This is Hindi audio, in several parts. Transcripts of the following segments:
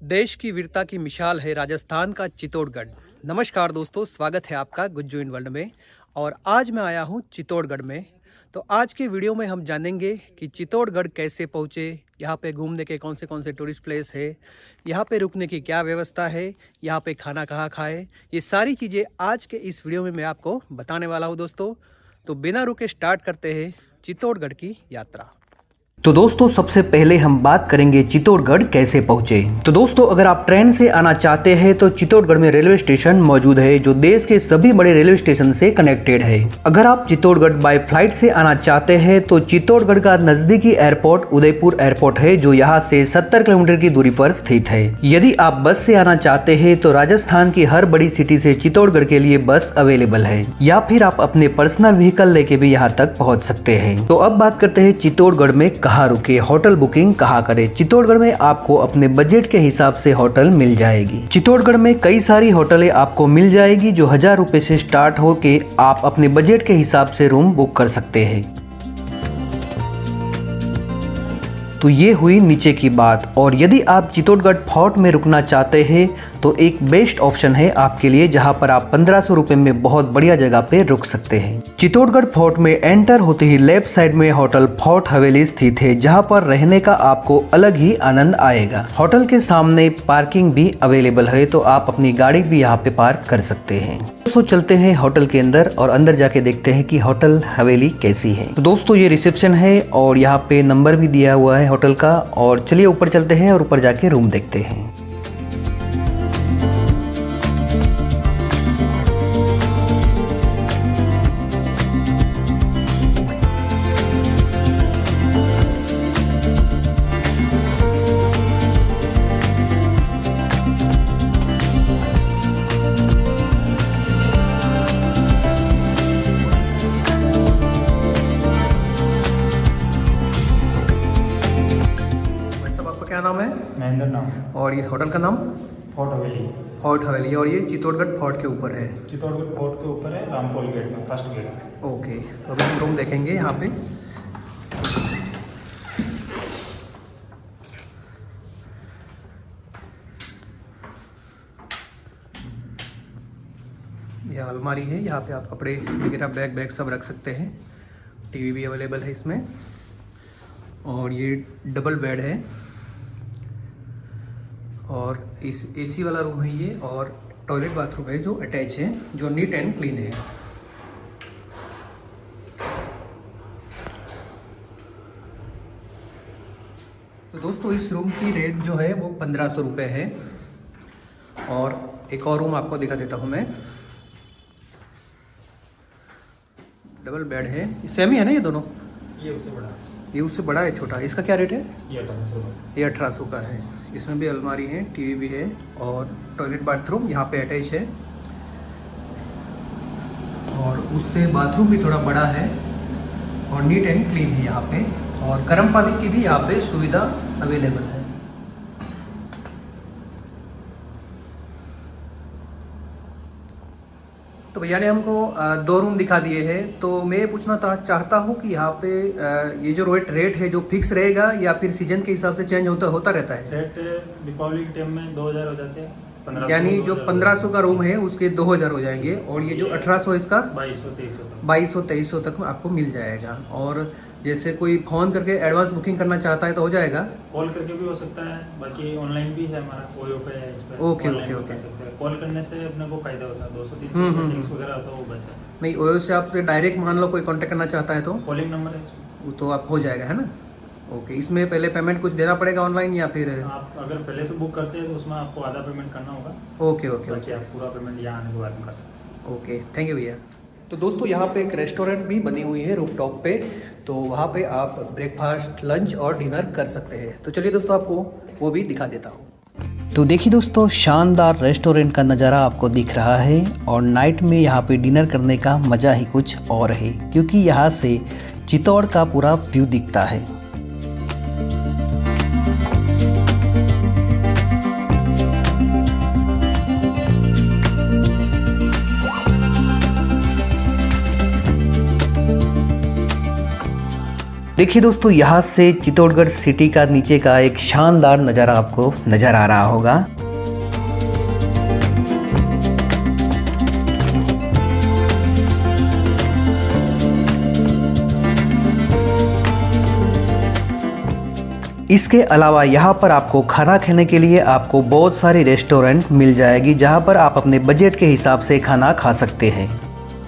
देश की वीरता की मिसाल है राजस्थान का चित्तौड़गढ़। नमस्कार दोस्तों, स्वागत है आपका गुज्जू इन वर्ल्ड में। और आज मैं आया हूँ चित्तौड़गढ़ में। तो आज के वीडियो में हम जानेंगे कि चित्तौड़गढ़ कैसे पहुँचे, यहाँ पे घूमने के कौन से टूरिस्ट प्लेस है, यहाँ पे रुकने की क्या व्यवस्था है, यहाँ पे खाना कहाँ खाए, ये सारी चीज़ें आज के इस वीडियो में मैं आपको बताने वाला हूँ दोस्तों। तो बिना रुके स्टार्ट करते हैं चित्तौड़गढ़ की यात्रा। तो दोस्तों सबसे पहले हम बात करेंगे चित्तौड़गढ़ कैसे पहुंचे। तो दोस्तों अगर आप ट्रेन से आना चाहते हैं तो चित्तौड़गढ़ में रेलवे स्टेशन मौजूद है जो देश के सभी बड़े रेलवे स्टेशन से कनेक्टेड है। अगर आप चित्तौड़गढ़ बाय फ्लाइट से आना चाहते हैं तो चित्तौड़गढ़ का नजदीकी एयरपोर्ट उदयपुर एयरपोर्ट है जो यहाँ से 70 किलोमीटर की दूरी पर स्थित है। यदि आप बस से आना चाहते हैं तो राजस्थान की हर बड़ी सिटी से चित्तौड़गढ़ के लिए बस अवेलेबल है, या फिर आप अपने पर्सनल व्हीकल लेके भी यहाँ तक पहुँच सकते हैं। तो अब बात करते हैं चित्तौड़गढ़ में कहाँ रुके, होटल बुकिंग कहाँ करें। चित्तौड़गढ़ में आपको अपने बजट के हिसाब से होटल मिल जाएगी। चित्तौड़गढ़ में कई सारी होटलें आपको मिल जाएगी जो 1000 रुपए से स्टार्ट होके आप अपने बजट के हिसाब से रूम बुक कर सकते हैं। तो ये हुई नीचे की बात। और यदि आप चित्तौड़गढ़ फोर्ट में रुकना चाहते हैं तो एक बेस्ट ऑप्शन है आपके लिए, जहां पर आप 1500 रुपए में बहुत बढ़िया जगह पे रुक सकते हैं। चित्तौड़गढ़ फोर्ट में एंटर होते ही लेफ्ट साइड में होटल फोर्ट हवेली स्थित है, जहां पर रहने का आपको अलग ही आनंद आएगा। होटल के सामने पार्किंग भी अवेलेबल है, तो आप अपनी गाड़ी भी यहाँ पे पार्क कर सकते हैं। दोस्तों चलते हैं होटल के अंदर और अंदर जाके देखते हैं कि होटल हवेली कैसी है। तो दोस्तों ये रिसेप्शन है और यहाँ पे नंबर भी दिया हुआ है होटल का। और चलिए ऊपर चलते हैं और ऊपर जाके रूम देखते हैं। क्या नाम है? महेंद्र नाम। और ये होटल का नाम? फोर्ट हवेली। फोर्ट हवेली। और ये चित्तौड़गढ़ फोर्ट के ऊपर है? चित्तौड़गढ़ फोर्ट के ऊपर है, रामपोल गेट में, फर्स्ट गेट। ओके, तो अभी हम रूम देखेंगे यहाँ पे। यह अलमारी है, यहाँ पे आप कपड़े वगैरह बैग सब रख सकते हैं। टीवी भी अवेलेबल है इसमें। और ये डबल बेड है और इस एसी वाला रूम है ये। और टॉयलेट बाथरूम है जो अटैच है, जो नीट एंड क्लीन है। तो दोस्तों इस रूम की रेट जो है वो 1500 रुपये है। और एक और रूम आपको दिखा देता हूँ मैं। डबल बेड है, सेम ही है ना ये दोनों? ये उससे बड़ा है। ये उससे बड़ा है, छोटा। इसका क्या रेट है? ये 1800। ये 1800 का है। इसमें भी अलमारी है, टीवी भी है और टॉयलेट बाथरूम यहाँ पे अटैच है। और उससे बाथरूम भी थोड़ा बड़ा है और नीट एंड क्लीन है यहाँ पे। और गर्म पानी की भी यहाँ पे सुविधा अवेलेबल है। तो भैया ने हमको 2 रूम दिखा दिए हैं। तो मैं पूछना चाहता हूँ कि यहाँ पे ये जो रेट है जो फिक्स रहेगा या फिर सीजन के हिसाब से चेंज होता रहता है? रेट दीपावली के टाइम में 2000 हो जाते हैं। यानी जो 1500 का रूम है उसके 2000 हो जाएंगे। और ये जो 1800 इसका 2200-2300 तक में आपको मिल जाएगा। और जैसे कोई फ़ोन करके एडवांस बुकिंग करना चाहता है तो हो जाएगा? कॉल करके भी हो सकता है, बाकी ऑनलाइन भी है हमारा, ओयो पे है इस पे। ओके। कॉल करने से अपने को फायदा होता है, 200-300 टैक्स वगैरह होता है वो बचा। नहीं, ओयो से आपसे डायरेक्ट मान लो कोई कांटेक्ट करना चाहता है तो कॉलिंग नंबर है इसमें, वो तो आप हो जाएगा, है ना? ओके। इसमें पहले पेमेंट कुछ देना पड़ेगा ऑनलाइन या फिर? आप अगर पहले से बुक करते हैं तो उसमें आपको आधा पेमेंट करना होगा। ओके। बाकी आप पूरा पेमेंट यहाँ आने के बाद में कर सकते हैं। ओके, थैंक यू भैया। तो दोस्तों यहाँ पे एक रेस्टोरेंट भी बनी हुई है रूफ टॉप पे, तो वहाँ पे आप ब्रेकफास्ट, लंच और डिनर कर सकते हैं। तो चलिए दोस्तों आपको वो भी दिखा देता हूँ। तो देखिए दोस्तों, शानदार रेस्टोरेंट का नज़ारा आपको दिख रहा है। और नाइट में यहाँ पे डिनर करने का मज़ा ही कुछ और है, क्योंकि यहाँ से चित्तौड़ का पूरा व्यू दिखता है। देखिए दोस्तों, यहाँ से चित्तौड़गढ़ सिटी का नीचे का एक शानदार नज़ारा आपको नज़र आ रहा होगा। इसके अलावा यहाँ पर आपको खाना खाने के लिए आपको बहुत सारी रेस्टोरेंट मिल जाएगी, जहाँ पर आप अपने बजट के हिसाब से खाना खा सकते हैं।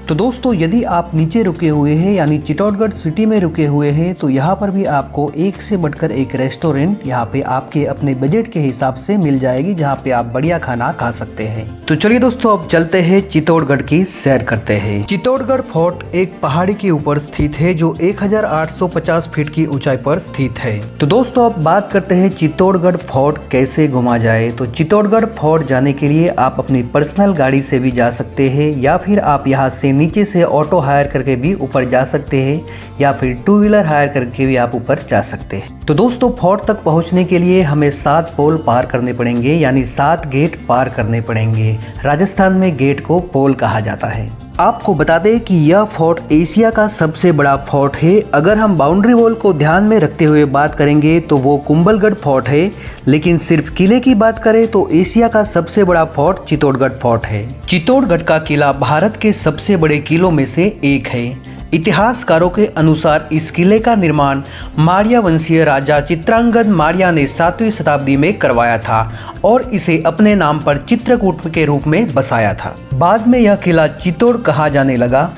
तो दोस्तों, यदि आप नीचे रुके हुए हैं यानी चित्तौड़गढ़ सिटी में रुके हुए हैं तो यहाँ पर भी आपको एक से बढ़कर एक रेस्टोरेंट यहाँ पे आपके अपने बजट के हिसाब से मिल जाएगी, जहाँ पे आप बढ़िया खाना खा सकते हैं। तो चलिए दोस्तों, अब चलते हैं चित्तौड़गढ़ की सैर करते हैं। चित्तौड़गढ़ फोर्ट एक पहाड़ी के ऊपर स्थित है जो 1850 फीट की ऊंचाई पर स्थित है। तो दोस्तों, अब बात करते हैं चित्तौड़गढ़ फोर्ट कैसे घुमा जाए। तो चित्तौड़गढ़ फोर्ट जाने के लिए आप अपनी पर्सनल गाड़ी से भी जा सकते हैं, या फिर आप यहाँ से नीचे से ऑटो हायर करके भी ऊपर जा सकते हैं, या फिर 2 व्हीलर हायर करके भी आप ऊपर जा सकते हैं। तो दोस्तों, फोर्ट तक पहुंचने के लिए हमें 7 पोल पार करने पड़ेंगे, यानी 7 गेट पार करने पड़ेंगे। राजस्थान में गेट को पोल कहा जाता है। आपको बता दें कि यह फोर्ट एशिया का सबसे बड़ा फोर्ट है। अगर हम बाउंड्री वॉल को ध्यान में रखते हुए बात करेंगे तो वो कुंभलगढ़ फोर्ट है, लेकिन सिर्फ किले की बात करें तो एशिया का सबसे बड़ा फोर्ट चित्तौड़गढ़ फोर्ट है। चित्तौड़गढ़ का किला भारत के सबसे बड़े किलों में से एक है। इतिहासकारों के अनुसार इस किले का निर्माण मारिया वंशीय राजा चित्रांगद मारिया ने 7वीं शताब्दी में करवाया था और इसे अपने नाम पर चित्रकूट के रूप में बसाया था। बाद में यह किला चित्तौड़ कहा जाने लगा।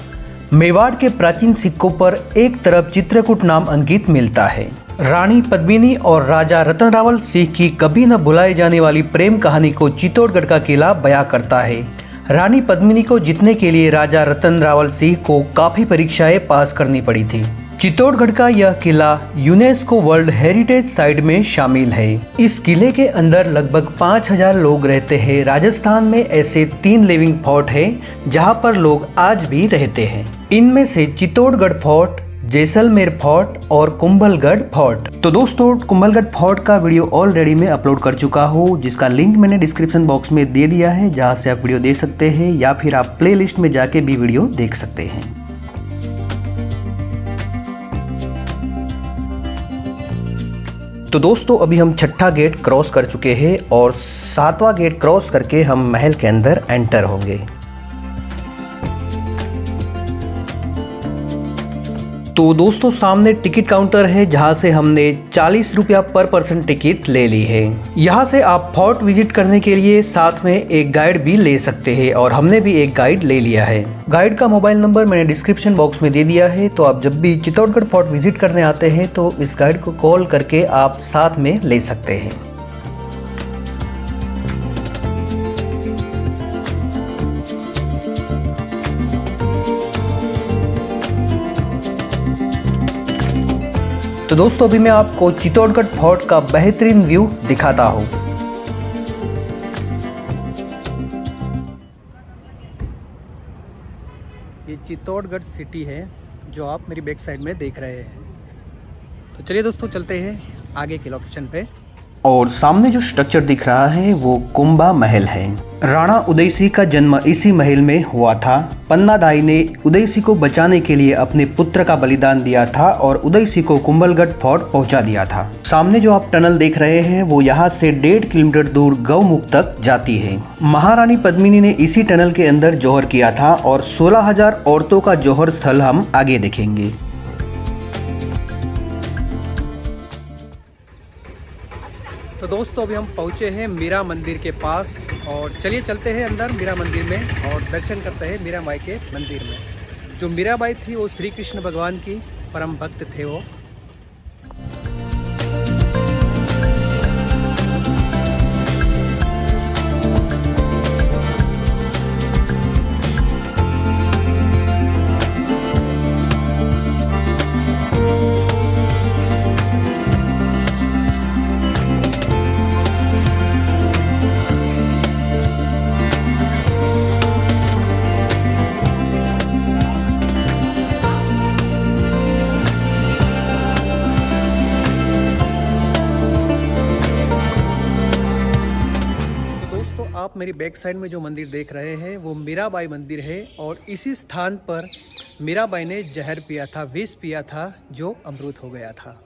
मेवाड़ के प्राचीन सिक्कों पर एक तरफ चित्रकूट नाम अंकित मिलता है। रानी पद्मिनी और राजा रतन रावल सिंह की कभी न भुलाई जाने वाली प्रेम कहानी को चित्तौड़गढ़ का किला बयां करता है। रानी पद्मिनी को जीतने के लिए राजा रतन रावल सिंह को काफी परीक्षाएं पास करनी पड़ी थी। चित्तौड़गढ़ का यह किला यूनेस्को वर्ल्ड हेरिटेज साइट में शामिल है। इस किले के अंदर लगभग 5000 लोग रहते हैं। राजस्थान में ऐसे 3 लिविंग फोर्ट हैं जहां पर लोग आज भी रहते हैं। इनमें से चित्तौड़गढ़ फोर्ट, जैसलमेर फोर्ट और कुंभलगढ़ फोर्ट। तो दोस्तों, कुंभलगढ़ फोर्ट का वीडियो ऑलरेडी मैं अपलोड कर चुका हूँ, जिसका लिंक मैंने डिस्क्रिप्शन बॉक्स में दे दिया है, जहाँ से आप वीडियो देख सकते हैं, या फिर आप प्लेलिस्ट में जाके भी वीडियो देख सकते हैं। तो दोस्तों, अभी हम 6ठा गेट क्रॉस कर चुके हैं और 7वां गेट क्रॉस करके हम महल के अंदर एंटर होंगे। तो दोस्तों, सामने टिकट काउंटर है जहां से हमने 40 रुपया पर पर्सन टिकट ले ली है। यहां से आप फोर्ट विजिट करने के लिए साथ में एक गाइड भी ले सकते हैं और हमने भी एक गाइड ले लिया है। गाइड का मोबाइल नंबर मैंने डिस्क्रिप्शन बॉक्स में दे दिया है, तो आप जब भी चित्तौड़गढ़ फोर्ट विजिट करने आते हैं तो इस गाइड को कॉल करके आप साथ में ले सकते हैं। तो दोस्तों, अभी मैं आपको चित्तौड़गढ़ फोर्ट का बेहतरीन व्यू दिखाता हूँ। ये चित्तौड़गढ़ सिटी है जो आप मेरी बैक साइड में देख रहे हैं। तो चलिए दोस्तों, चलते हैं आगे के लोकेशन पे। और सामने जो स्ट्रक्चर दिख रहा है वो कुंभा महल है। राणा उदय सिंह का जन्म इसी महल में हुआ था। पन्नादाई ने उदय सिंह को बचाने के लिए अपने पुत्र का बलिदान दिया था और उदय सिंह को कुंभलगढ़ फोर्ट पहुंचा दिया था। सामने जो आप टनल देख रहे हैं वो यहाँ से 1.5 किलोमीटर दूर गौमुख तक जाती है। महारानी पद्मिनी ने इसी टनल के अंदर जौहर किया था और 16,000 औरतों का जौहर स्थल हम आगे देखेंगे। तो दोस्तों, अभी हम पहुँचे हैं मीरा मंदिर के पास और चलिए चलते हैं अंदर मीरा मंदिर में और दर्शन करते हैं मीराबाई के मंदिर में। जो मीराबाई थी वो श्री कृष्ण भगवान की परम भक्त थे वो। आप मेरी बैक साइड में जो मंदिर देख रहे हैं वो मीराबाई मंदिर है और इसी स्थान पर मीराबाई ने जहर पिया था, विष पिया था, जो अमृत हो गया था।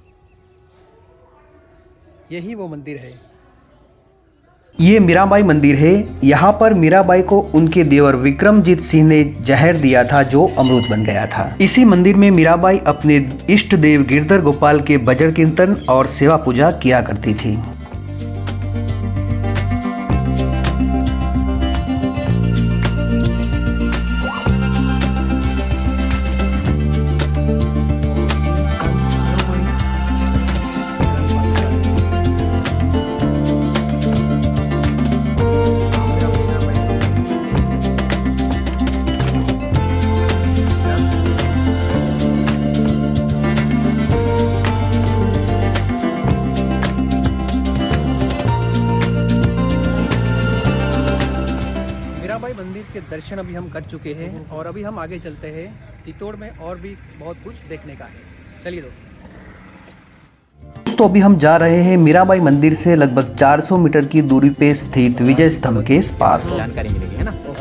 यही वो मंदिर है। ये मीराबाई मंदिर है। यहाँ पर मीराबाई को उनके देवर विक्रमजीत सिंह ने जहर दिया था, जो अमृत बन गया था। इसी मंदिर में मीराबाई अपने इष्ट देव गिरधर गोपाल के भजन कीर्तन और सेवा पूजा किया करती थी। मीराबाई मंदिर के दर्शन अभी हम कर चुके हैं और अभी हम आगे चलते हैं। चित्तौड़ में और भी बहुत कुछ देखने का है। चलिए दोस्तों, अभी हम जा रहे हैं मीराबाई मंदिर से लगभग 400 मीटर की दूरी पे स्थित विजय स्तंभ के पास। जानकारी मिलेगी, है ना। तो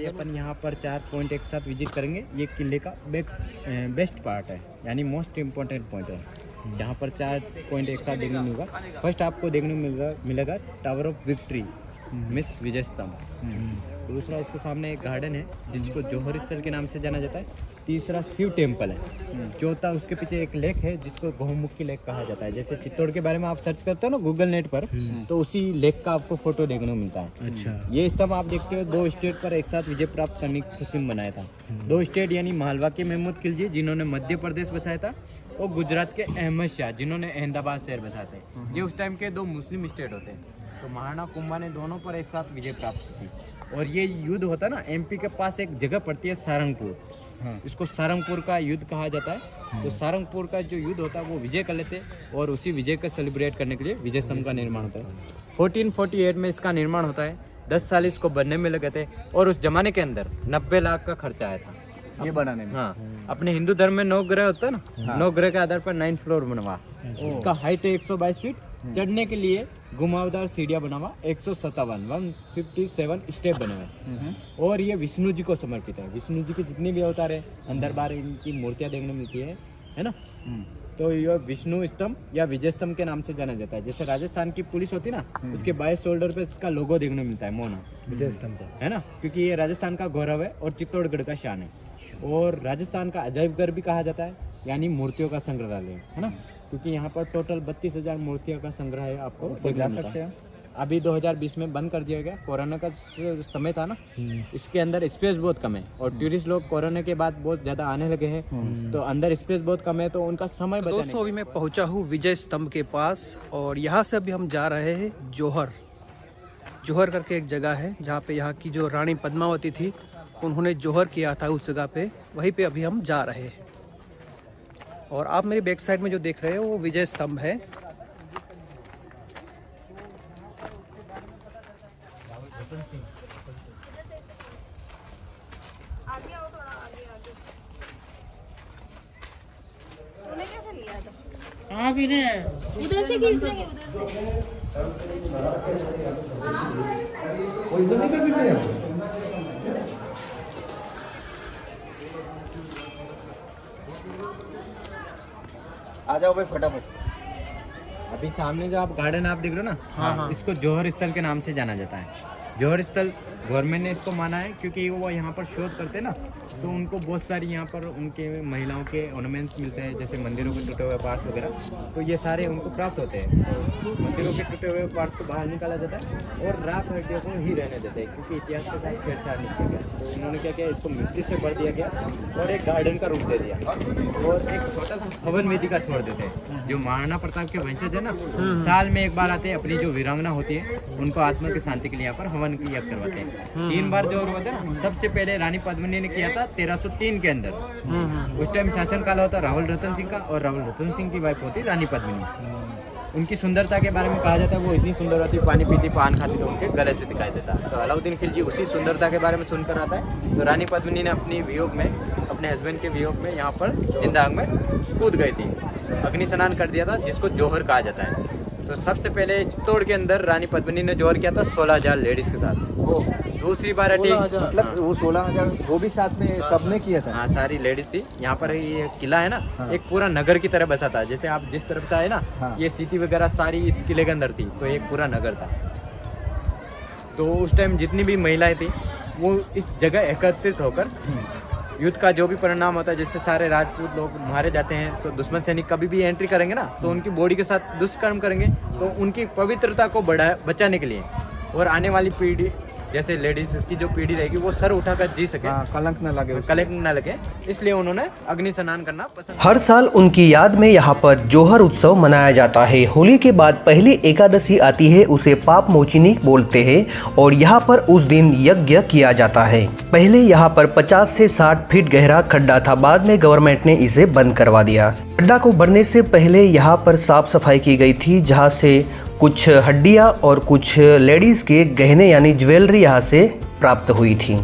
अपन यहाँ पर 4 पॉइंट एक साथ विजिट करेंगे। ये किले का बेस्ट पार्ट है, यानी मोस्ट इम्पोर्टेंट पॉइंट है, जहाँ पर 4 पॉइंट एक साथ देखने मिलेगा। फर्स्ट आपको देखने मिलेगा टावर ऑफ विक्ट्री, मिस विजय स्तंभ। दूसरा इसके सामने एक गार्डन है जिसको जौहर स्थल के नाम से जाना जाता है। तीसरा शिव टेम्पल है। चौथा उसके पीछे एक लेक है जिसको बहुमुखी लेक कहा जाता है। जैसे चित्तौड़ के बारे में आप सर्च करते हो ना गूगल नेट पर, तो उसी लेक का आपको फोटो देखने को मिलता है। अच्छा, ये स्तंभ आप देखते हो 2 स्टेट पर एक साथ विजय प्राप्त करने की खुशी में बनाया था। 2 स्टेट यानी मालवा के महमूद खिलजी जिन्होंने मध्य प्रदेश बसाया था, और गुजरात के अहमद शाह जिन्होंने अहमदाबाद शहर बसाए थे। ये उस टाइम के 2 मुस्लिम स्टेट होते हैं। तो महाराणा कुंभा ने दोनों पर एक साथ विजय प्राप्त की। और ये युद्ध होता है ना, एमपी के पास एक जगह पड़ती है सारंगपुर। इसको सारंगपुर का युद्ध कहा जाता है। तो सारंगपुर का जो युद्ध होता है वो विजय कर लेते और उसी विजय का सेलिब्रेट करने के लिए विजय स्तंभ का निर्माण होता है। 1448 में इसका निर्माण होता है। 10 साल इसको बनने में लगे थे और उस जमाने के अंदर 90 लाख का खर्चा आया था ये बनाने में। हाँ, अपने हिंदू धर्म में 9 ग्रह होता है ना, 9 ग्रह के आधार पर 9 फ्लोर बनवा। इसका हाइट है 122 फीट। चढ़ने के लिए घुमावदार सीढ़ियाँ बनावा 157 स्टेप बने हुए। और ये विष्णु जी को समर्पित है। विष्णु जी के जितने भी अवतार है अंदर बाहर इनकी मूर्तियाँ देखने मिलती है ना। तो ये विष्णु स्तंभ या विजय स्तंभ के नाम से जाना जाता है। जैसे राजस्थान की पुलिस होती है ना, उसके बाएं शोल्डर पे इसका लोगो देखने मिलता है, मोना विजय स्तंभ का, है ना, क्योंकि ये राजस्थान का गौरव है और चित्तौड़गढ़ का शान है। और राजस्थान का अजायब घर भी कहा जाता है, यानी मूर्तियों का संग्रहालय, है ना, क्योंकि यहाँ पर टोटल 32,000 मूर्तियों का संग्रह है। आपको जा सकते हैं। अभी 2020 में बंद कर दिया गया, कोरोना का समय था ना, इसके अंदर स्पेस बहुत कम है और टूरिस्ट लोग कोरोना के बाद बहुत ज़्यादा आने लगे हैं, तो अंदर स्पेस बहुत कम है, तो उनका समय बचाने। दोस्तों, अभी मैं पहुंचा हूँ विजय स्तंभ के पास और यहाँ से अभी हम जा रहे हैं जौहर करके एक जगह है जहाँ पे यहाँ की जो रानी पद्मावती थी उन्होंने जौहर किया था उस जगह पे, वहीं पे अभी हम जा रहे हैं। और आप मेरी बैक साइड में जो देख रहे हो वो विजय स्तंभ है। आगे आओ, थोड़ा आगे आगे। तूने कैसे लिया था? हाँ भी ने उधर से खींच लेंगे, उधर से। आ जाओ भाई फटाफट। अभी सामने जो आप गार्डन आप देख रहे हो ना, हाँ, इसको जौहर स्थल के नाम से जाना जाता है। जौहर स्थल गवर्नमेंट ने इसको माना है क्योंकि वो यहाँ पर शोध करते हैं ना, तो उनको बहुत सारी यहाँ पर उनके महिलाओं के ऑर्नामेंट्स मिलते हैं, जैसे मंदिरों के टूटे हुए पार्ट्स वगैरह, तो ये सारे उनको प्राप्त होते हैं। तो मंदिरों के टूटे हुए पार्ट्स को बाहर निकाला जाता है और राख हड्डियों को ही रहने देते हैं, क्योंकि इतिहास के साथ छेड़छाड़ नहीं किया गया। तो उन्होंने क्या किया, इसको मिट्टी से भर दिया गया और एक गार्डन का रूप दे दिया और एक छोटा सा हवन वेदी का छोड़ देते हैं। जो महाराणा प्रताप के वंशज है ना, साल में एक बार आते हैं, अपनी जो वीरांगना होती है उनको आत्मा की शांति के लिए यहाँ पर हवन की यज्ञ करवाते हैं। 3 बार जो हुआ था ना, सबसे पहले रानी पद्मिनी ने किया था 1303 के अंदर। उस टाइम शासन काल होता रावल रतन सिंह का, और रावल रतन सिंह की वाइफ होती रानी पद्मिनी। उनकी सुंदरता के बारे में कहा जाता है वो इतनी सुंदर होती, पानी पीती पान खाती तो उनके गले से दिखाई देता। तो अलाउद्दीन खिलजी उसी सुंदरता के बारे में सुनकर आता है, तो रानी पद्मिनी ने अपनी वियोग में, अपने हस्बैंड के वियोग में यहाँ पर जिंदा आग में कूद गई थी, अग्नि स्नान कर दिया था, जिसको जौहर कहा जाता है। तो सबसे पहले चित्तौड़ के अंदर रानी पद्मिनी ने जोर किया था 16,000 लेडीज के साथ। दूसरी बार मतलब वो 16,000 वो भी साथ में सबने किया था। हाँ, सारी लेडीज थी। यहाँ पर ये किला है ना, एक पूरा नगर की तरह बसा था। जैसे आप जिस तरफ से आए ना, ये सिटी वगैरह सारी इस किले के अंदर थी, तो एक पूरा नगर था। तो उस टाइम जितनी भी महिलाएं थी वो इस जगह एकत्रित होकर युद्ध का जो भी परिणाम होता है, जिससे सारे राजपूत लोग मारे जाते हैं, तो दुश्मन सैनिक कभी भी एंट्री करेंगे ना, तो उनकी बॉडी के साथ दुष्कर्म करेंगे, तो उनकी पवित्रता को बचाने के लिए और आने वाली पीढ़ी, जैसे लेडीज की जो पीढ़ी रहेगी, वो सर उठाकर जी सके, कलंक न लगे, कलंक न लगे, इसलिए उन्होंने अग्नि स्नान करना पसंद। हर साल उनकी याद में यहाँ पर जोहर उत्सव मनाया जाता है। होली के बाद पहली एकादशी आती है, उसे पाप मोचिनी बोलते हैं और यहाँ पर उस दिन यज्ञ किया जाता है। पहले यहाँ पर 50 से 60 फीट गहरा खड्डा था, बाद में गवर्नमेंट ने इसे बंद करवा दिया। खड्डा को भरने से पहले यहाँ पर साफ सफाई की गई थी, जहाँ से कुछ हड्डियाँ और कुछ लेडीज के गहने यानी ज्वेलरी यहाँ से प्राप्त हुई थी।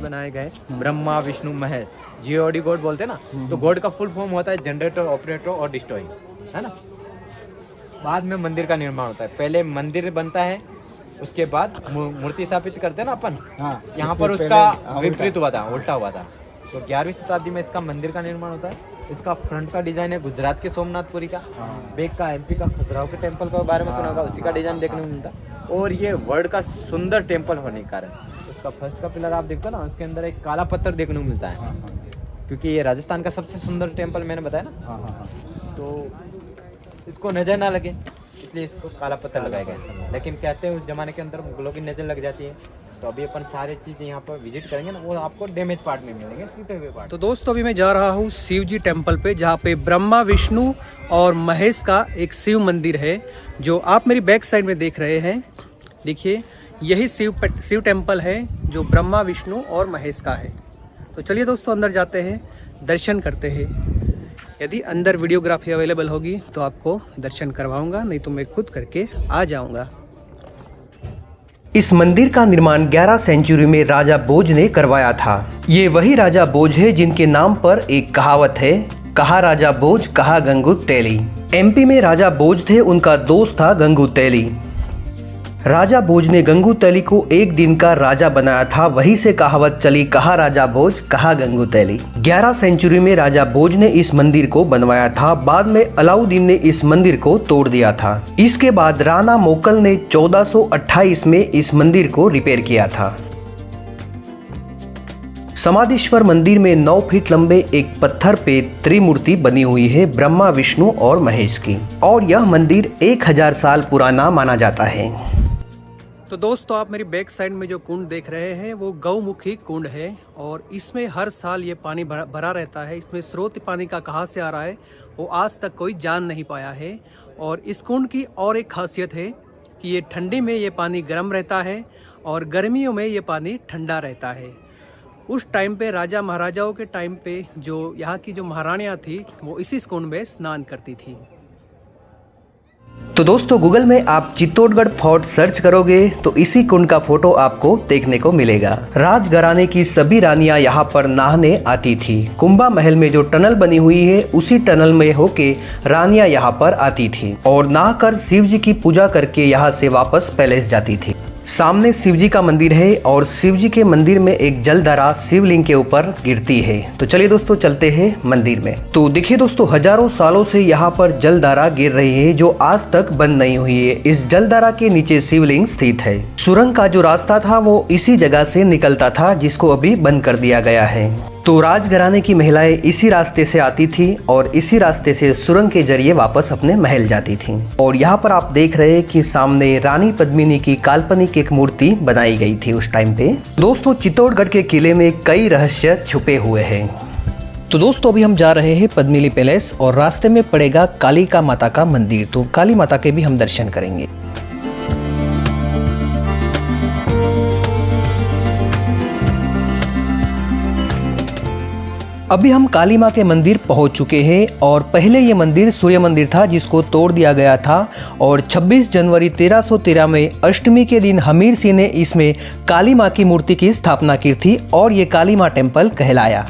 बनाए गए ब्रह्मा विष्णु महेश, जीओडी गॉड बोलते हैं ना, तो गॉड का फुल फॉर्म होता है जनरेटर, ऑपरेटर और डिस्ट्रॉइंग, है ना। बाद में मंदिर का निर्माण होता है। पहले मंदिर बनता है, उसके बाद मूर्ति स्थापित करते हैं ना अपन। यहाँ पर उसका विपरीत हुआ था, उल्टा हुआ था। तो 11वीं शताब्दी में इसका मंदिर का निर्माण होता है। इसका फ्रंट का डिजाइन है गुजरात के सोमनाथपुरी का, बैक का एमपी का खजुराहो के टेम्पल के बारे में सुना होगा, उसी का डिजाइन देखने को मिलता है। और ये वर्ल्ड का सुंदर टेम्पल होने के कारण उसका फर्स्ट का पिलर आप देखते हो ना, उसके अंदर एक काला पत्थर देखने को मिलता है, क्योंकि ये राजस्थान का सबसे सुंदर टेम्पल मैंने बताया ना। तो इसको नजर ना लगे इसलिए इसको काला पत्थर लगाया गया। लेकिन कहते हैं उस जमाने के अंदर मुगलों की नजर लग जाती है। तो अभी अपन सारे चीज़ें यहाँ पर विजिट करेंगे ना, वो आपको डैमेज पार्ट में मिलेंगे, टूटे हुए पार्ट। तो दोस्तों अभी मैं जा रहा हूँ शिव जी टेम्पल पे, जहाँ पे ब्रह्मा विष्णु और महेश का एक शिव मंदिर है, जो आप मेरी बैक साइड में देख रहे हैं। देखिए यही शिव टेम्पल है जो ब्रह्मा विष्णु और महेश का है। तो चलिए दोस्तों अंदर जाते हैं, दर्शन करते हैं। यदि अंदर वीडियोग्राफी अवेलेबल होगी तो आपको दर्शन करवाऊंगा, नहीं तो मैं खुद करके आ जाऊंगा। इस मंदिर का निर्माण 11 सेंचुरी में राजा भोज ने करवाया था। ये वही राजा भोज है जिनके नाम पर एक कहावत है, कहा राजा भोज कहा गंगू तैली। एमपी में राजा भोज थे, उनका दोस्त था गंगू तैली। राजा भोज ने गंगू तैली को एक दिन का राजा बनाया था, वहीं से कहावत चली, कहा राजा भोज कहा गंगू तैली। 11 सेंचुरी में राजा भोज ने इस मंदिर को बनवाया था, बाद में अलाउद्दीन ने इस मंदिर को तोड़ दिया था। इसके बाद राणा मोकल ने 1428 में इस मंदिर को रिपेयर किया था। समाधीश्वर मंदिर में 9 फीट लंबे एक पत्थर पे त्रिमूर्ति बनी हुई है, ब्रह्मा विष्णु और महेश की, और यह मंदिर 1000 साल पुराना माना जाता है। तो दोस्तों आप मेरी बैक साइड में जो कुंड देख रहे हैं वो गौमुखी कुंड है, और इसमें हर साल ये पानी भरा रहता है। इसमें स्रोत पानी का कहाँ से आ रहा है वो आज तक कोई जान नहीं पाया है। और इस कुंड की और एक खासियत है कि ये ठंडी में ये पानी गर्म रहता है और गर्मियों में ये पानी ठंडा रहता है। उस टाइम पे राजा महाराजाओं के टाइम पे जो यहाँ की जो महारानियाँ थी वो इसी कुंड में स्नान करती थी। तो दोस्तों गूगल में आप चित्तौड़गढ़ फोर्ट सर्च करोगे तो इसी कुंड का फोटो आपको देखने को मिलेगा। राजघराने की सभी रानियां यहाँ पर नहाने आती थी। कुंभा महल में जो टनल बनी हुई है उसी टनल में होके रानियां यहाँ पर आती थी और नहाकर शिव जी की पूजा करके यहाँ से वापस पैलेस जाती थी। सामने शिव जी का मंदिर है और शिव जी के मंदिर में एक जलधारा शिवलिंग के ऊपर गिरती है। तो चलिए दोस्तों चलते हैं मंदिर में। तो देखिए दोस्तों हजारों सालों से यहाँ पर जलधारा गिर रही है जो आज तक बंद नहीं हुई है। इस जलधारा के नीचे शिवलिंग स्थित है। सुरंग का जो रास्ता था वो इसी जगह से निकलता था, जिसको अभी बंद कर दिया गया है। तो राजघराने की महिलाएं इसी रास्ते से आती थी और इसी रास्ते से सुरंग के जरिए वापस अपने महल जाती थी। और यहाँ पर आप देख रहे हैं कि सामने रानी पद्मिनी की काल्पनिक एक मूर्ति बनाई गई थी उस टाइम पे। दोस्तों चित्तौड़गढ़ के किले में कई रहस्य छुपे हुए हैं। तो दोस्तों अभी हम जा रहे हैं पद्मिनी पैलेस और रास्ते में पड़ेगा कालिका माता का मंदिर, तो काली माता के भी हम दर्शन करेंगे। अभी हम काली माँ के मंदिर पहुंच चुके हैं और पहले ये मंदिर सूर्य मंदिर था जिसको तोड़ दिया गया था और 26 जनवरी 1313 में अष्टमी के दिन हमीर सिंह ने इसमें काली माँ की मूर्ति की स्थापना की थी और ये काली माँ टेम्पल कहलाया।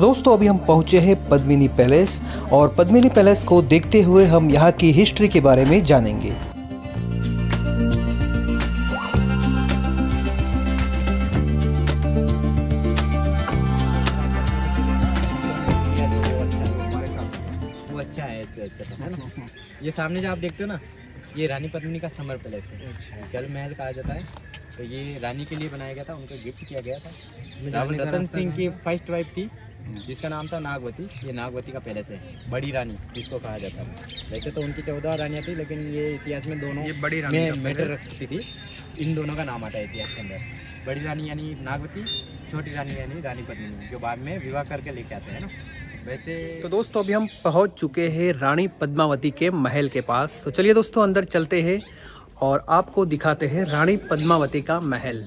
दोस्तों अभी हम पहुंचे हैं पद्मिनी पैलेस और पद्मिनी पैलेस को देखते हुए हम यहाँ की हिस्ट्री के बारे में जानेंगे। वो अच्छा है, है ना। ये सामने जो आप देखते हो ना, ये रानी पद्मिनी का समर पैलेस है, जल महल कहा जाता है। तो ये रानी के लिए बनाया गया था, उनको गिफ्ट किया गया था। रावण रतन सिंह की फर्स्ट वाइफ थी जिसका नाम था नागवती। ये नागवती का पैलेस है, बड़ी रानी जिसको कहा जाता है। वैसे तो उनकी 14 रानियाँ थी, लेकिन ये इतिहास में दोनों ये बड़ी रानी में मैटर रखती थी। इन दोनों का नाम आता है इतिहास के अंदर। बड़ी रानी यानी नागवती, छोटी रानी यानी रानी पद्मिनी, जो बाद में विवाह करके लेके आते हैं ना। वैसे तो दोस्तों अभी हम पहुंच चुके हैं रानी पद्मावती के महल के पास। तो चलिए दोस्तों अंदर चलते हैं और आपको दिखाते हैं रानी पद्मावती का महल।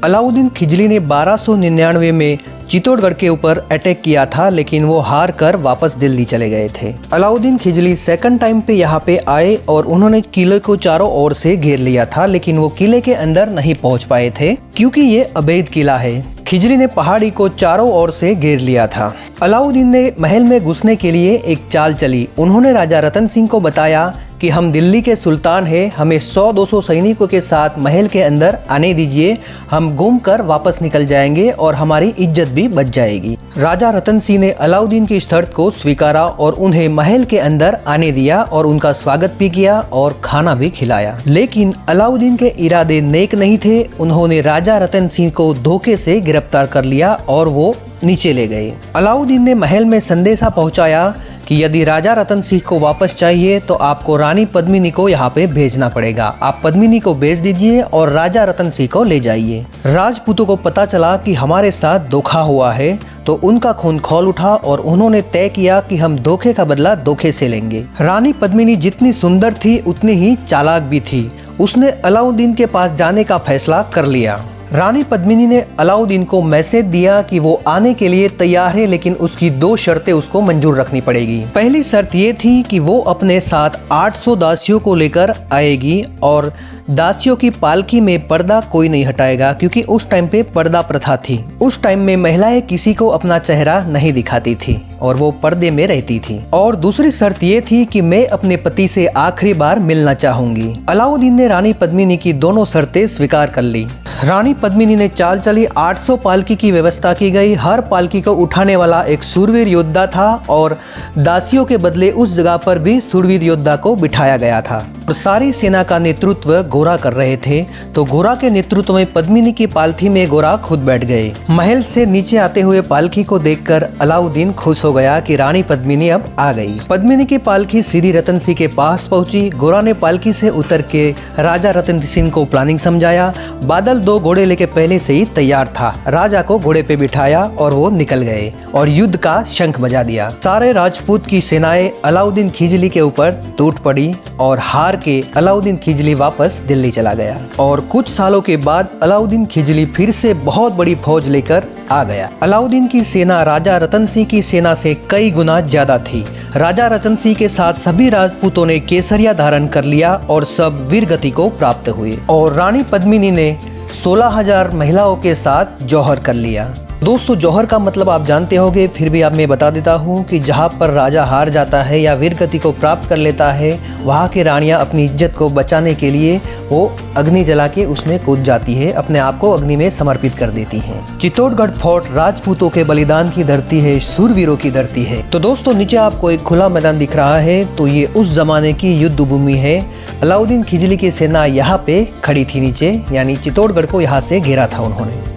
अलाउद्दीन खिजली ने 1299 में चित्तौड़गढ़ के ऊपर अटैक किया था, लेकिन वो हार कर वापस दिल्ली चले गए थे। अलाउद्दीन खिजली सेकंड टाइम पे यहाँ पे आए और उन्होंने किले को चारों ओर से घेर लिया था, लेकिन वो किले के अंदर नहीं पहुँच पाए थे क्योंकि ये अवैध किला है। खिजली ने पहाड़ी को चारों ओर से घेर लिया था। अलाउद्दीन ने महल में घुसने के लिए एक चाल चली। उन्होंने राजा रतन सिंह को बताया कि हम दिल्ली के सुल्तान हैं, हमें 100-200 सैनिकों के साथ महल के अंदर आने दीजिए, हम घूमकर वापस निकल जाएंगे और हमारी इज्जत भी बच जाएगी। राजा रतन सिंह ने अलाउद्दीन की शर्त को स्वीकारा और उन्हें महल के अंदर आने दिया और उनका स्वागत भी किया और खाना भी खिलाया। लेकिन अलाउद्दीन के इरादे नेक नहीं थे। उन्होंने राजा रतन सिंह को धोखे से गिरफ्तार कर लिया और वो नीचे ले गए। अलाउद्दीन ने महल में संदेशा पहुंचाया कि यदि राजा रतन सिंह को वापस चाहिए तो आपको रानी पद्मिनी को यहाँ पे भेजना पड़ेगा। आप पद्मिनी को भेज दीजिए और राजा रतन सिंह को ले जाइए। राजपूतों को पता चला कि हमारे साथ धोखा हुआ है तो उनका खून खौल उठा और उन्होंने तय किया कि हम धोखे का बदला धोखे से लेंगे। रानी पद्मिनी जितनी सुंदर थी उतनी ही चालाक भी थी। उसने अलाउद्दीन के पास जाने का फैसला कर लिया। रानी पद्मिनी ने अलाउद्दीन को मैसेज दिया कि वो आने के लिए तैयार है, लेकिन उसकी 2 शर्तें उसको मंजूर रखनी पड़ेगी। पहली शर्त ये थी कि वो अपने साथ 800 दासियों को लेकर आएगी और दासियों की पालकी में पर्दा कोई नहीं हटाएगा, क्योंकि उस टाइम पे पर्दा प्रथा थी। उस टाइम में महिलाएं किसी को अपना चेहरा नहीं दिखाती थी और वो पर्दे में रहती थी। और दूसरी शर्त ये थी कि मैं अपने पति से आखिरी बार मिलना चाहूंगी। अलाउद्दीन ने रानी पद्मिनी की दोनों शर्तें स्वीकार कर ली। रानी पद्मिनी ने चाल चली। 800 पालकी की व्यवस्था की गई। हर पालकी को उठाने वाला एक सूरवीर योद्धा था और दासियों के बदले उस जगह पर भी सूरवीर योद्धा को बिठाया गया था। सारी सेना का नेतृत्व गोरा कर रहे थे, तो गोरा के नेतृत्व में पद्मिनी की पालकी में गोरा खुद बैठ गए। महल से नीचे आते हुए पालकी को देखकर अलाउद्दीन खुश हो गया कि रानी पद्मिनी अब आ गई। पद्मिनी की पालकी सीधी रतन सिंह के पास पहुंची। गोरा ने पालकी से उतर के राजा रतन सिंह को प्लानिंग समझाया। बादल 2 घोड़े लेके पहले से ही तैयार था। राजा को घोड़े पे बिठाया और वो निकल गए और युद्ध का शंख बजा दिया। सारे राजपूत की सेनाएं अलाउद्दीन खिजली के ऊपर टूट पड़ी और हार के अलाउद्दीन खिजली वापस दिल्ली चला गया। और कुछ सालों के बाद अलाउद्दीन खिजली फिर से बहुत बड़ी फौज लेकर आ गया। अलाउद्दीन की सेना राजा रतन सिंह की सेना से कई गुना ज्यादा थी। राजा रतन सिंह के साथ सभी राजपूतों ने केसरिया धारण कर लिया और सब वीर गति को प्राप्त हुए और रानी पद्मिनी ने 16,000 महिलाओं के साथ जौहर कर लिया। दोस्तों जौहर का मतलब आप जानते होंगे, फिर भी आप मैं बता देता हूँ कि जहाँ पर राजा हार जाता है या वीर गति को प्राप्त कर लेता है, वहाँ की रानियाँ अपनी इज्जत को बचाने के लिए वो अग्नि जला के उसमें कूद जाती है, अपने आप को अग्नि में समर्पित कर देती हैं। चित्तौड़गढ़ फोर्ट राजपूतों के बलिदान की धरती है, शूरवीरों की धरती है। तो दोस्तों नीचे आपको एक खुला मैदान दिख रहा है, तो ये उस जमाने की युद्ध भूमि है। अलाउद्दीन खिजली की सेना यहाँ पे खड़ी थी नीचे, यानी चित्तौड़गढ़ को यहाँ से घेरा था उन्होंने।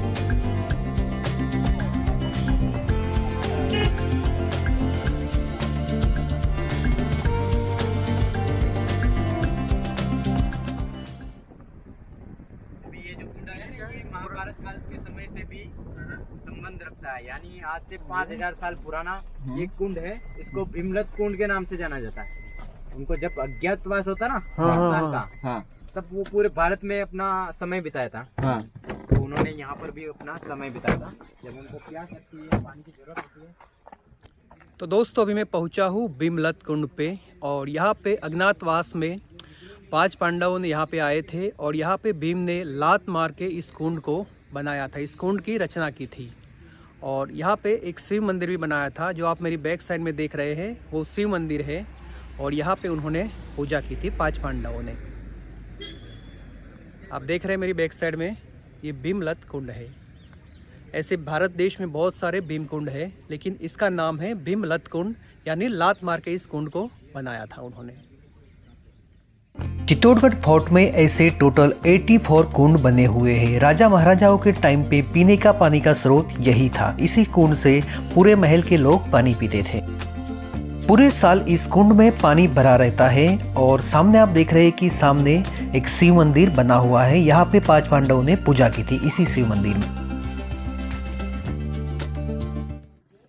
महाभारत काल के समय से भी संबंध रखता है, यानी आज से 5000 साल पुराना ये कुंड है। इसको भीमलत कुंड के नाम से जाना जाता है। उनको जब अज्ञातवास होता ना 5 साल का, तब वो पूरे भारत में अपना समय बिताया था। तो उन्होंने यहाँ पर भी अपना समय बिताया था। जब उनको प्यास लगती है, पानी की जरूरत होती है। तो दोस्तों अभी मैं पहुँचा हूँ भीमलत कुंड पे और यहाँ पे अज्ञातवास में 5 पांडवों ने यहाँ पे आए थे और यहाँ पे भीम ने लात मार के इस कुंड को बनाया था, इस कुंड की रचना की थी। और यहाँ पे एक शिव मंदिर भी बनाया था, जो आप मेरी बैक साइड में देख रहे हैं वो शिव मंदिर है। और यहाँ पे उन्होंने पूजा की थी 5 पांडवों ने। आप देख रहे हैं मेरी बैक साइड में ये भीमलत कुंड है। ऐसे भारत देश में बहुत सारे भीम कुंड है, लेकिन इसका नाम है भीमलत कुंड, यानी लात मार के इस कुंड को बनाया था उन्होंने। चित्तौड़गढ़ फोर्ट में ऐसे टोटल 84 कुंड बने हुए हैं। राजा महाराजाओं के टाइम पे पीने का पानी का स्रोत यही था। इसी कुंड से पूरे महल के लोग पानी पीते थे। पूरे साल इस कुंड में पानी भरा रहता है। और सामने आप देख रहे हैं कि सामने एक शिव मंदिर बना हुआ है। यहाँ पे 5 पांडवों ने पूजा की थी इसी शिव मंदिर में।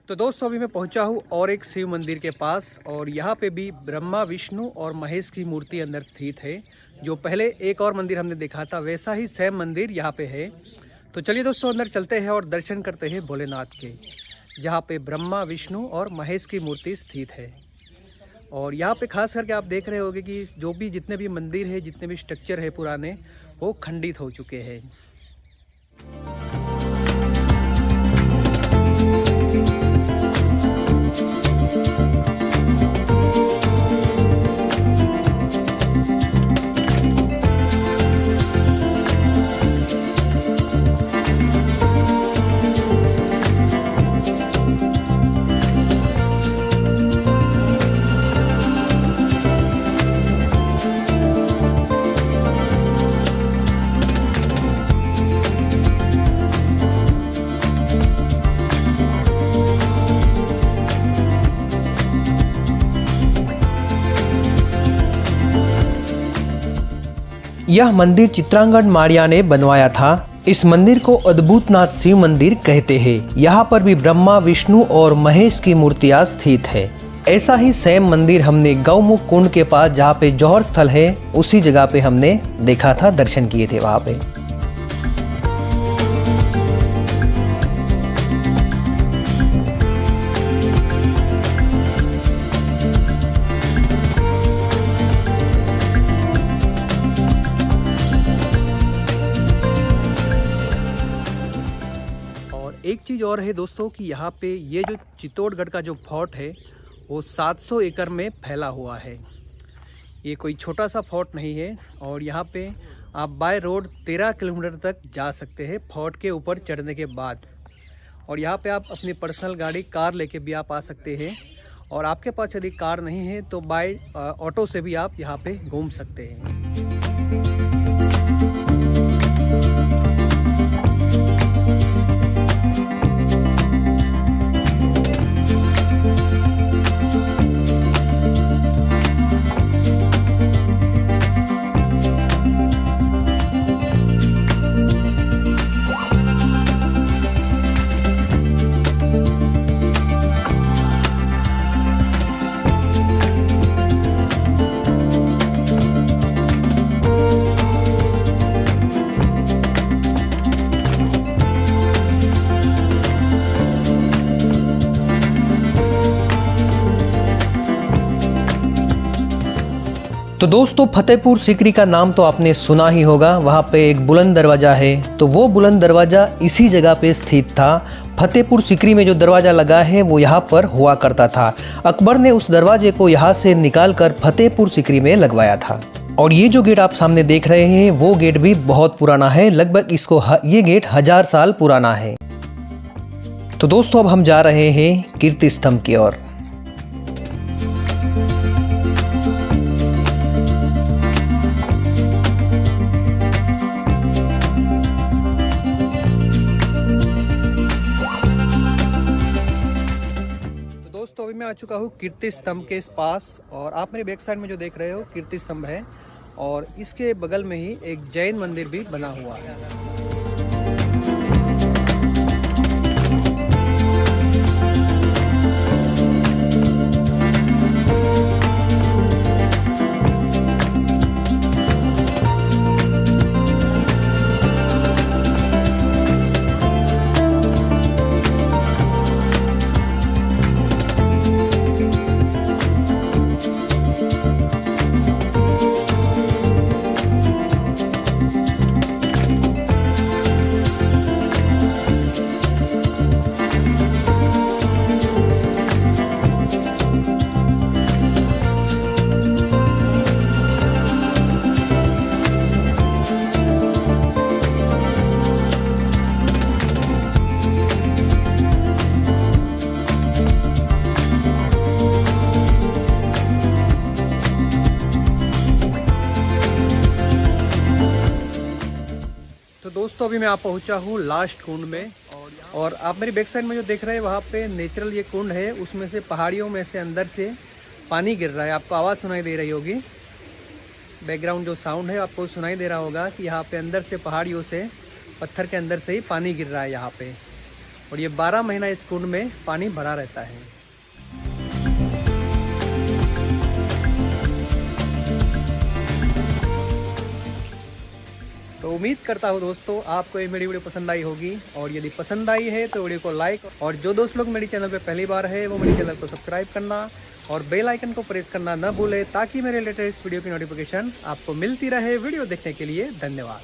तो दोस्तों अभी मैं पहुंचा हूं और एक शिव मंदिर के पास, और यहाँ पे भी ब्रह्मा, विष्णु और महेश की मूर्ति अंदर स्थित है। जो पहले एक और मंदिर हमने देखा था वैसा ही सेम मंदिर यहाँ पे है। तो चलिए दोस्तों अंदर चलते हैं और दर्शन करते हैं भोलेनाथ के, जहाँ पे ब्रह्मा, विष्णु और महेश की मूर्ति स्थित है। और यहाँ पे खास करके आप देख रहे होंगे कि जो भी जितने भी मंदिर है, जितने भी स्ट्रक्चर है पुराने, वो खंडित हो चुके हैं। यह मंदिर चित्रांगद माड़िया ने बनवाया था। इस मंदिर को अद्भुतनाथ शिव मंदिर कहते हैं। यहाँ पर भी ब्रह्मा, विष्णु और महेश की मूर्तियां स्थित है। ऐसा ही सेम मंदिर हमने गौमुख कुंड के पास, जहाँ पे जौहर स्थल है, उसी जगह पे हमने देखा था, दर्शन किए थे वहाँ पे। एक चीज़ और है दोस्तों कि यहाँ पे ये जो चित्तौड़गढ़ का जो फोर्ट है वो 700 एकड़ में फैला हुआ है। ये कोई छोटा सा फोर्ट नहीं है। और यहाँ पे आप बाय रोड 13 किलोमीटर तक जा सकते हैं फोर्ट के ऊपर चढ़ने के बाद। और यहाँ पे आप अपनी पर्सनल गाड़ी, कार लेके भी आप आ सकते हैं। और आपके पास यदि कार नहीं है तो बाय ऑटो से भी आप यहाँ पे घूम सकते हैं। तो दोस्तों फतेहपुर सीकरी का नाम तो आपने सुना ही होगा। वहाँ पे एक बुलंद दरवाज़ा है, तो वो बुलंद दरवाज़ा इसी जगह पे स्थित था। फतेहपुर सीकरी में जो दरवाज़ा लगा है वो यहाँ पर हुआ करता था। अकबर ने उस दरवाजे को यहाँ से निकाल कर फतेहपुर सीकरी में लगवाया था। और ये जो गेट आप सामने देख रहे हैं वो गेट भी बहुत पुराना है। लगभग ये गेट 1000 साल पुराना है। तो दोस्तों अब हम जा रहे हैं कीर्ति स्तंभ की ओर। दोस्तों अभी मैं आ चुका हूँ कीर्ति स्तंभ के पास, और आप मेरे बैक साइड में जो देख रहे हो कीर्ति स्तंभ है, और इसके बगल में ही एक जैन मंदिर भी बना हुआ है। दोस्तों अभी मैं आप पहुंचा हूँ लास्ट कुंड में और आप मेरी बैक साइड में जो देख रहे हैं वहाँ पे नेचुरल ये कुंड है, उसमें से पहाड़ियों में से अंदर से पानी गिर रहा है। आपको आवाज़ सुनाई दे रही होगी, बैकग्राउंड जो साउंड है आपको सुनाई दे रहा होगा कि यहाँ पे अंदर से पहाड़ियों से पत्थर के अंदर से ही पानी गिर रहा है यहाँ पे। और ये 12 महीना इस कुंड में पानी भरा रहता है। तो उम्मीद करता हूँ दोस्तों आपको ये मेरी वीडियो पसंद आई होगी, और यदि पसंद आई है तो वीडियो को लाइक, और जो दोस्त लोग मेरे चैनल पे पहली बार है वो मेरे चैनल को सब्सक्राइब करना और बेल आइकन को प्रेस करना न भूले, ताकि मेरे लेटेस्ट वीडियो की नोटिफिकेशन आपको मिलती रहे। वीडियो देखने के लिए धन्यवाद।